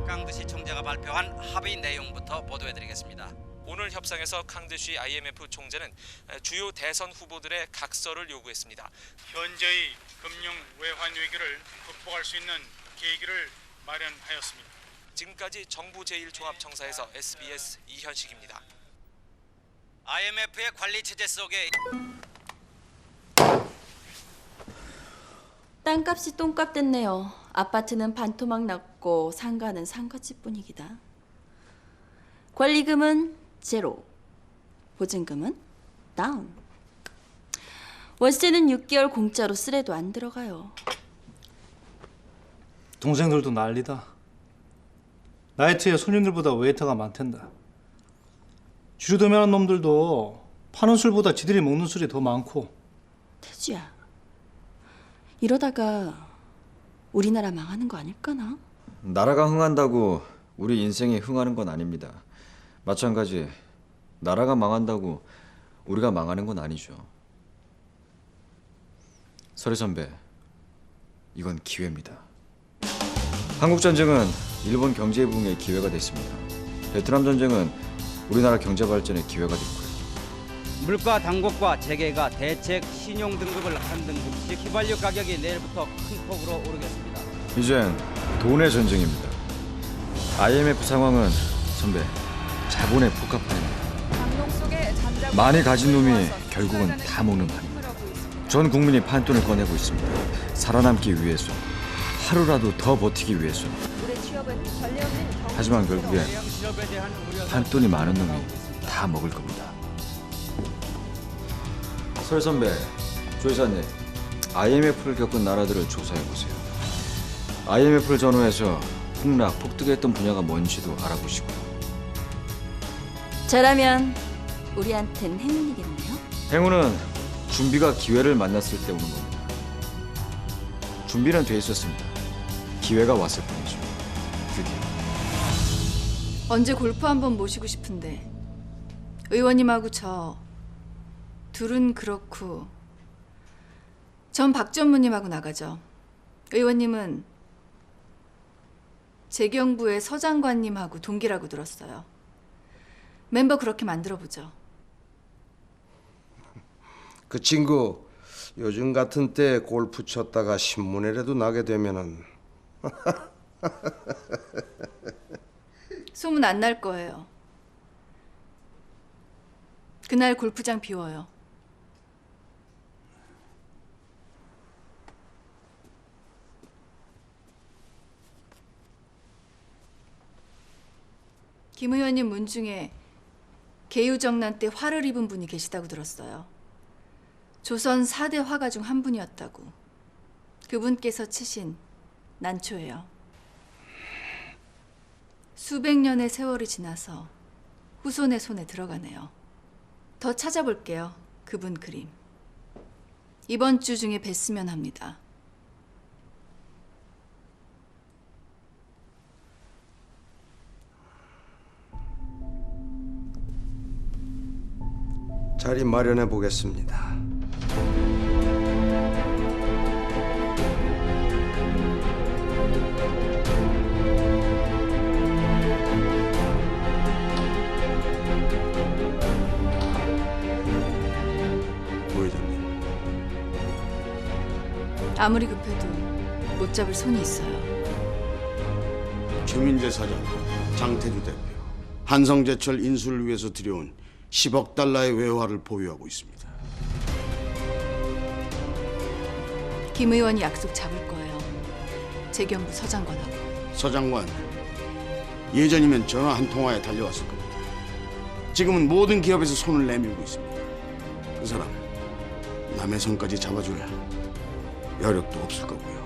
강두시 총재가 발표한 합의 내용부터 보도해드리겠습니다. 오늘 협상에서 강두시 IMF 총재는 주요 대선 후보들의 각서를 요구했습니다. 현재의 금융 외환 위기를 극복할 수 있는 계기를 마련하였습니다. 지금까지 정부 제1종합청사에서 SBS 이현식입니다. IMF의 관리 체제 속에 땅값이 똥값 됐네요. 아파트는 반토막 났고 상가는 상가집 분위기다. 관리금은 제로, 보증금은 다운. 월세는 6개월 공짜로 쓰래도 안 들어가요. 동생들도 난리다. 나이트에 손님들보다 웨이터가 많댄다. 주류도면한 놈들도 파는 술보다 지들이 먹는 술이 더 많고. 태주야, 이러다가 우리나라 망하는 거 아닐까나? 나라가 흥한다고 우리 인생이 흥하는 건 아닙니다. 마찬가지 나라가 망한다고 우리가 망하는 건 아니죠. 서리 선배, 이건 기회입니다. 한국 전쟁은 일본 경제 부흥의 기회가 됐습니다. 베트남 전쟁은 우리나라 경제 발전의 기회가 됐고요. 물가 당국과 재계가 대책 신용 등급을 한 등급씩 휘발유 가격이 내일부터 큰 폭으로 오르겠습니다. 이젠 돈의 전쟁입니다. IMF 상황은 선배 자본의 폭격판입니다. 많이 가진 놈이 결국은 다 먹는 판입니다. 전 국민이 판돈을 꺼내고 있습니다. 살아남기 위해서, 하루라도 더 버티기 위해서. 하지만 결국엔 판돈이 많은 놈이 다 먹을 겁니다. 설 선배, 조 이사님, IMF를 겪은 나라들을 조사해보세요. IMF를 전후해서 폭락, 폭등했던 분야가 뭔지도 알아보시고요. 저라면 우리한텐 행운이겠네요. 행운은 준비가 기회를 만났을 때 오는 겁니다. 준비는 돼 있었습니다. 기회가 왔을 뿐이죠. 드디어. 언제 골프 한번 모시고 싶은데 의원님하고 저 둘은 그렇고 전 박전무님하고 나가죠. 의원님은 재경부의 서장관님하고 동기라고 들었어요. 멤버 그렇게 만들어보죠. 그 친구 요즘 같은 때 골프 쳤다가 신문에라도 나게 되면은 소문 안 날 거예요. 그날 골프장 비워요. 김 의원님 문 중에 개유정난 때 화를 입은 분이 계시다고 들었어요. 조선 4대 화가 중 한 분이었다고. 그분께서 치신 난초예요. 수백 년의 세월이 지나서 후손의 손에 들어가네요. 더 찾아볼게요. 그분 그림. 이번 주 중에 뵀으면 합니다. 자리 마련해 보겠습니다. 부회장님, 아무리 급해도 못 잡을 손이 있어요. 최민재 사장, 장태주 대표, 한성제철 인수를 위해서 들여온 10억 달러의 외화를 보유하고 있습니다. 김 의원이 약속 잡을 거예요. 재경부 서장관하고. 서장관, 예전이면 전화 한 통화에 달려왔을 겁니다. 지금은 모든 기업에서 손을 내밀고 있습니다. 그 사람 남의 손까지 잡아줄 여력도 없을 거고요.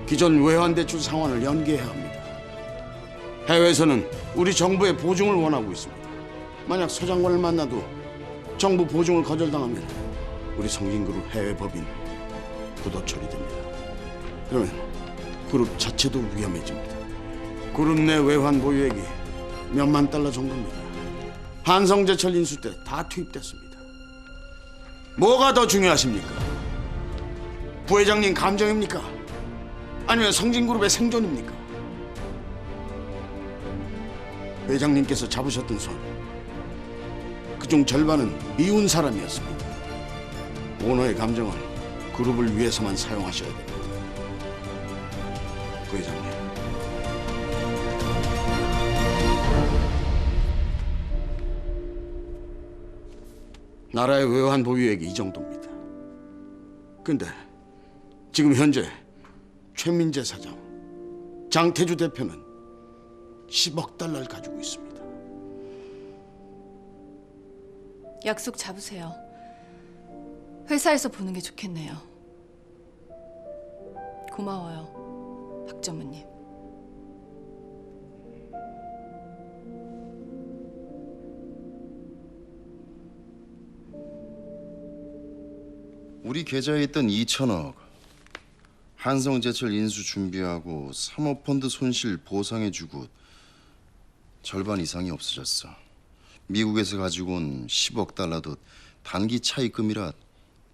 기존 외환대출 상환을 연기해야 합니다. 해외에서는 우리 정부의 보증을 원하고 있습니다. 만약 서장관을 만나도 정부 보증을 거절당하면 우리 성인그룹 해외 법인 부도 처리됩니다. 그러면 그룹 자체도 위험해집니다. 그룹 내 외환 보유액이 몇만 달러 정도입니다. 한성제철 인수 때 다 투입됐습니다. 뭐가 더 중요하십니까? 부회장님 감정입니까? 아니면 성진그룹의 생존입니까? 회장님께서 잡으셨던 손, 그중 절반은 미운 사람이었습니다. 오너의 감정은 그룹을 위해서만 사용하셔야 됩니다. 부회장님. 나라의 외환 보유액이 이 정도입니다. 근데 지금 현재 최민재 사장, 장태주 대표는 10억 달러를 가지고 있습니다. 약속 잡으세요. 회사에서 보는 게 좋겠네요. 고마워요, 박전무님. 우리 계좌에 있던 2천억 한성제철 인수 준비하고 사모펀드 손실 보상해주고 절반 이상이 없어졌어. 미국에서 가지고 온 10억 달러도 단기 차입금이라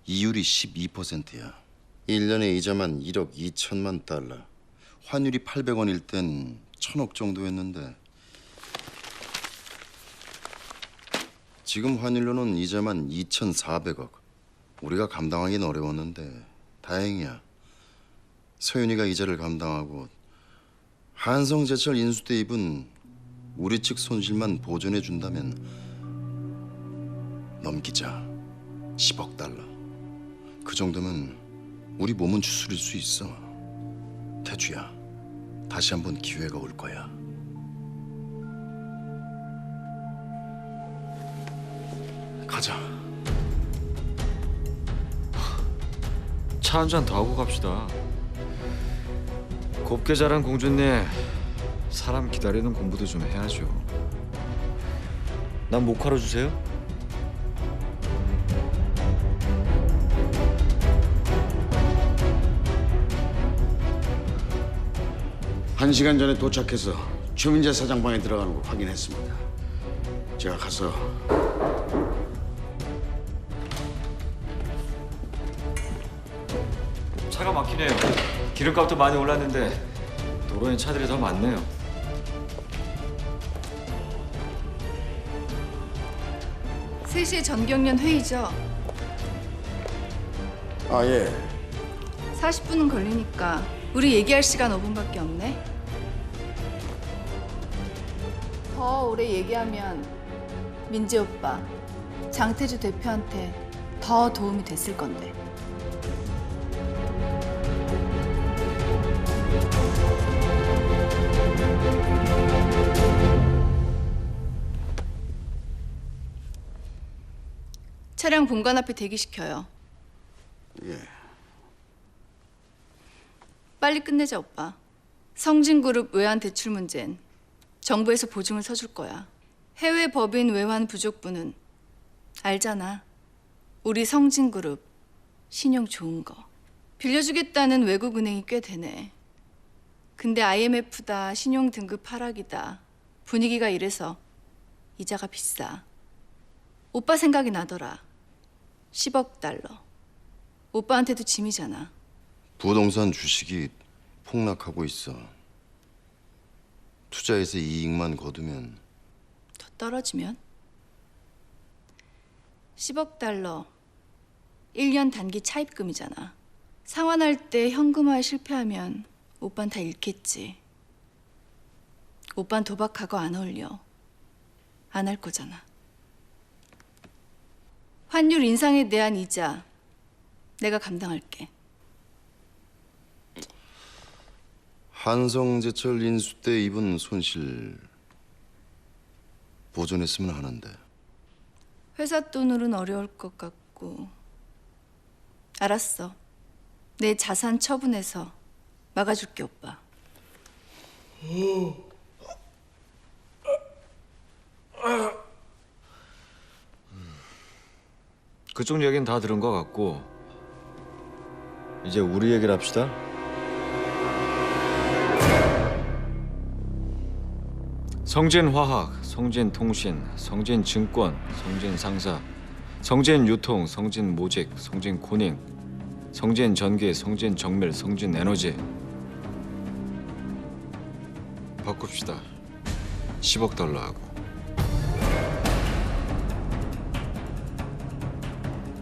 이율이 12%야. 1년에 이자만 1억 2천만 달러. 환율이 800원일 땐 1,000억 정도였는데 지금 환율로는 이자만 2,400억. 우리가 감당하기는 어려웠는데 다행이야. 서윤이가 이자를 감당하고 한성제철 인수 때 입은 우리 측 손실만 보존해 준다면 넘기자. 10억 달러. 그 정도면 우리 몸은 추스릴 수 있어. 태주야, 다시 한번 기회가 올 거야. 가자. 차 한 잔 더 하고 갑시다. 곱게 자란 공주님, 사람 기다리는 공부도 좀 해야죠. 난 모카로 주세요. 한 시간 전에 도착해서 최민재 사장 방에 들어가는 거 확인했습니다. 제가 가서 차가 막히네요. 기름값도 많이 올랐는데 도로엔 차들이 더 많네요. 세 시에 전경련 회의죠? 아, 예. 40분은 걸리니까 우리 얘기할 시간 5분밖에 없네. 더 오래 얘기하면 민재 오빠, 장태주 대표한테 더 도움이 됐을 건데. 차량 본관 앞에 대기시켜요. 예. 빨리 끝내자, 오빠. 성진그룹 외환 대출 문제는 정부에서 보증을 서줄 거야. 해외 법인 외환 부족분은 알잖아. 우리 성진그룹 신용 좋은 거. 빌려주겠다는 외국은행이 꽤 되네. 근데 IMF다, 신용 등급 하락이다. 분위기가 이래서 이자가 비싸. 오빠 생각이 나더라. 10억 달러. 오빠한테도 짐이잖아. 부동산 주식이 폭락하고 있어. 투자해서 이익만 거두면 더 떨어지면? 10억 달러. 1년 단기 차입금이잖아. 상환할 때 현금화에 실패하면 오빠는 다 잃겠지. 오빠는 도박하고 안 어울려. 안 할 거잖아. 환율 인상에 대한 이자 내가 감당할게. 한성제철 인수 때 입은 손실 보존했으면 하는데. 회사 돈으로는 어려울 것 같고. 알았어. 내 자산 처분해서 막아줄게, 오빠. 그쪽 얘기는 다 들은 것 같고 이제 우리 얘기를 합시다. 성진화학, 성진통신, 성진증권, 성진상사, 성진유통, 성진모직, 성진코닝 성진 전기, 성진 정밀, 성진 에너지. 바꿉시다. 10억 달러하고.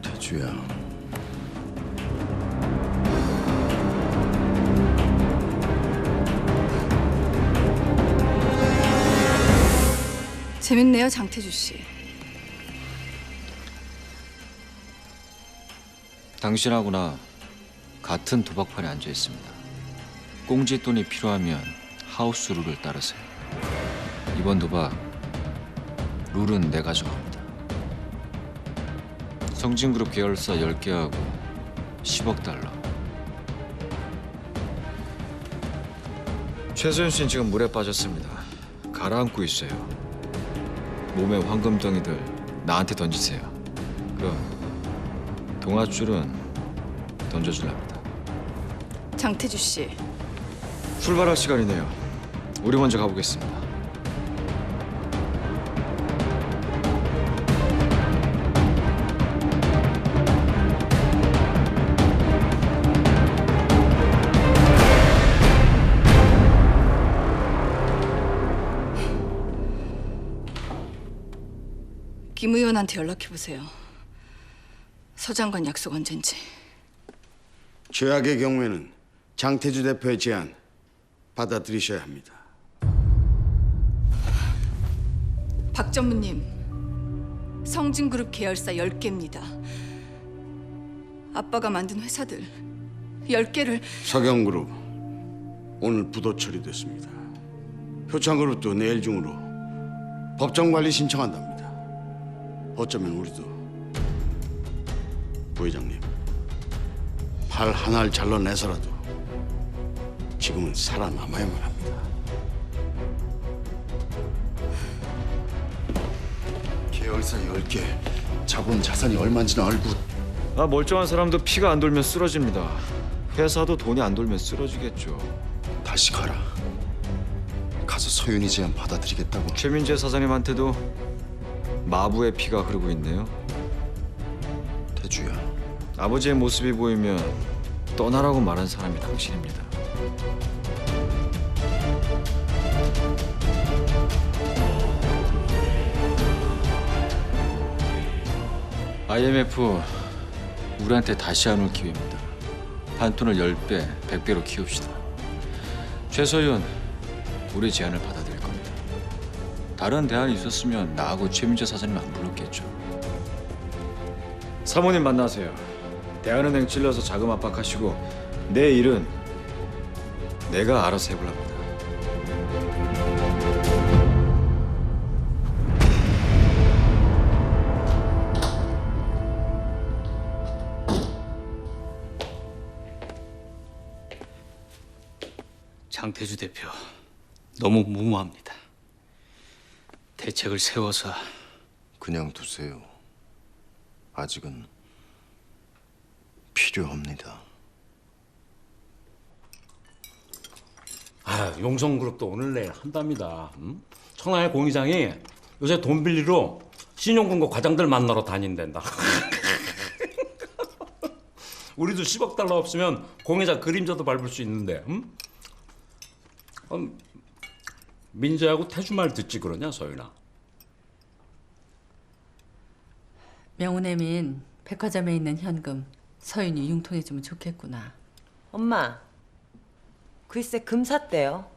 태주야, 재밌네요, 장태주 씨. 당신하고 나 같은 도박판에 앉아 있습니다. 꽁지돈이 필요하면 하우스 룰을 따르세요. 이번 도박 룰은 내가 정합니다. 성진그룹 계열사 10개하고 10억 달러. 최소연 씨는 지금 물에 빠졌습니다. 가라앉고 있어요. 몸에 황금덩이들 나한테 던지세요. 그럼 동아줄은 던져줄랍니다. 장태주 씨, 출발할 시간이네요. 우리 먼저 가보겠습니다. 김 의원한테 연락해 보세요. 서 장관 약속 언젠지. 최악의 경우에는 장태주 대표의 제안 받아들이셔야 합니다. 박 전무님, 성진그룹 계열사 10개입니다. 아빠가 만든 회사들 10개를. 서경그룹 오늘 부도 처리됐습니다. 효창그룹도 내일 중으로 법정관리 신청한답니다. 어쩌면 우리도 부회장님 팔 하나를 잘라내서라도 지금은 살아남아야만 합니다. 계열사 10개, 자본 자산이 얼마인지는 알고. 멀쩡한 사람도 피가 안 돌면 쓰러집니다. 회사도 돈이 안 돌면 쓰러지겠죠. 다시 가라. 가서 서윤이 제안 받아들이겠다고. 최민재 사장님한테도 마부의 피가 흐르고 있네요. 태주야, 아버지의 모습이 보이면 떠나라고 말한 사람이 당신입니다. IMF 우리한테 다시 안 올 기회입니다. 판돈을 10배, 100배로 키웁시다. 최서윤, 우리 제안을 받아들일 겁니다. 다른 대안이 있었으면 나하고 최민재 사장님 안 불렀겠죠. 사모님 만나세요. 대한은행 찔러서 자금 압박하시고 내 일은 내가 알아서 해보랍니다. 장태주 대표, 너무 무모합니다. 대책을 세워서. 그냥 두세요. 아직은 필요합니다. 용성그룹도 오늘 내일 한답니다. 천하의 공의장이 요새 돈 빌리러 신용금고 과장들 만나러 다닌댄다. 우리도 10억 달러 없으면 공회장 그림자도 밟을 수 있는데. 민재하고 태주 말 듣지 그러냐, 서윤아? 명호내민 백화점에 있는 현금 서윤이 융통해주면 좋겠구나. 엄마, 글쎄 금 샀대요.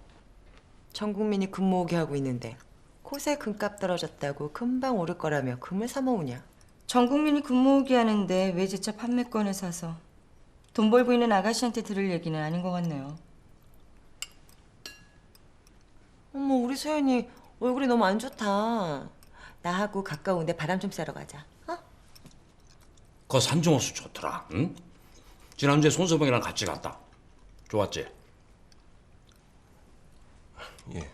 전 국민이 금 모으게 하고 있는데 코세 금값 떨어졌다고 금방 오를 거라며 금을 사 모으냐. 전 국민이 금 모으게 하는데 외제차 판매권을 사서 돈 벌고 있는 아가씨한테 들을 얘기는 아닌 것 같네요. 어머, 우리 서윤이 얼굴이 너무 안 좋다. 나하고 가까운데 바람 좀 쐬러 가자. 그 산중호수 좋더라. 응? 지난주에 손서봉이랑 같이 갔다. 좋았지? 예.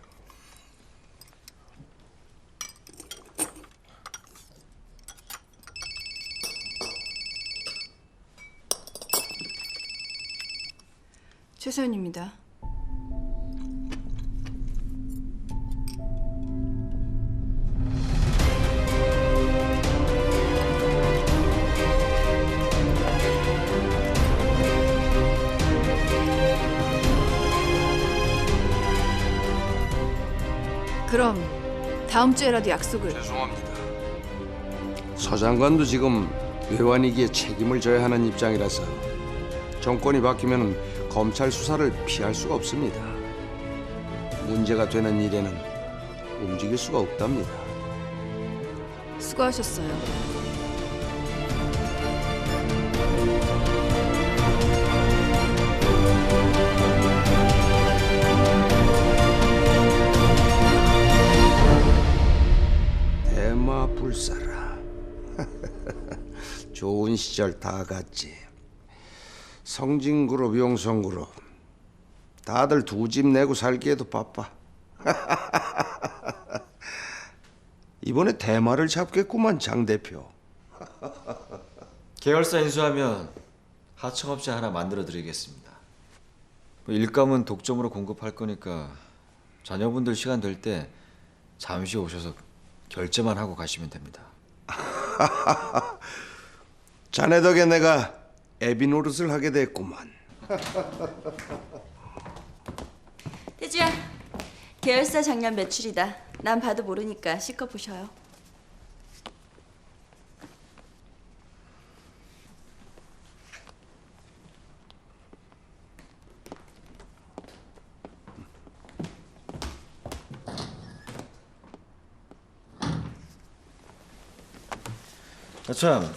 최서연입니다. 그럼 다음 주에라도 약속을. 죄송합니다. 서 장관도 지금 외환위기에 책임을 져야 하는 입장이라서 정권이 바뀌면 검찰 수사를 피할 수가 없습니다. 문제가 되는 일에는 움직일 수가 없답니다. 수고하셨어요. 대마불사라. 좋은 시절 다 갔지. 성진그룹, 용성그룹 다들 두 집 내고 살기에도 바빠. 이번에 대마를 잡겠구만, 장 대표. 계열사 인수하면 하청업체 하나 만들어 드리겠습니다. 일감은 독점으로 공급할 거니까 자녀분들 시간 될 때 잠시 오셔서 결제만 하고 가시면 됩니다. 자네 덕에 내가 애비 노릇을 하게 됐구만. 태주야, 계열사 작년 매출이다. 난 봐도 모르니까 실컷 보셔요. 참,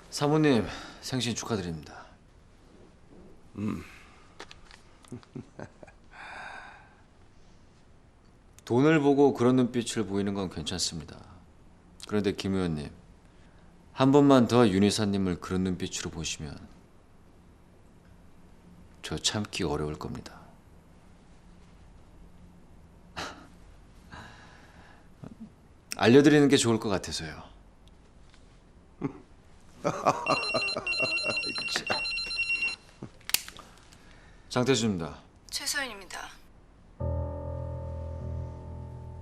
사모님 생신 축하드립니다. 돈을 보고 그런 눈빛을 보이는 건 괜찮습니다. 그런데 김 의원님, 한 번만 더 윤 이사님을 그런 눈빛으로 보시면 저 참기 어려울 겁니다. 알려드리는 게 좋을 것 같아서요. 장태준입니다. 최소연입니다.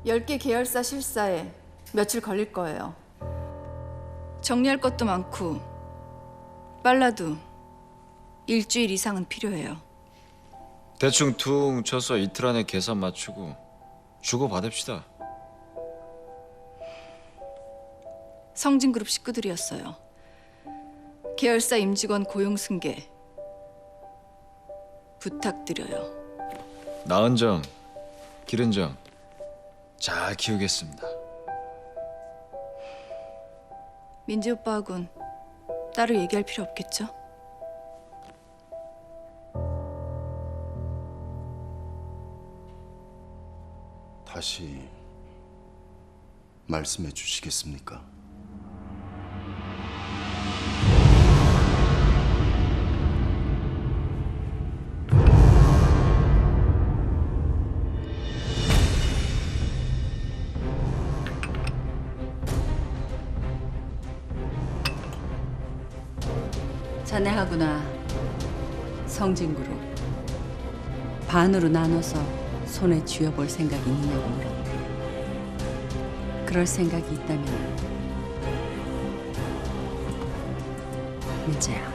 10개 계열사 실사에 며칠 걸릴 거예요. 정리할 것도 많고 빨라도 일주일 이상은 필요해요. 대충 퉁 쳐서 이틀 안에 계산 맞추고 주고받읍시다. 성진그룹 식구들이었어요. 계열사 임직원 고용 승계 부탁드려요. 나은 정, 기른 정 잘 키우겠습니다. 민지 오빠하고는 따로 얘기할 필요 없겠죠? 다시 말씀해 주시겠습니까? 자네하구나. 성진그룹 반으로 나눠서 손에 쥐어볼 생각이 있느냐고 물었네. 그럴 생각이 있다면 민재야,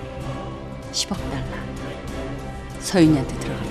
10억 달러 서윤이한테 들어가.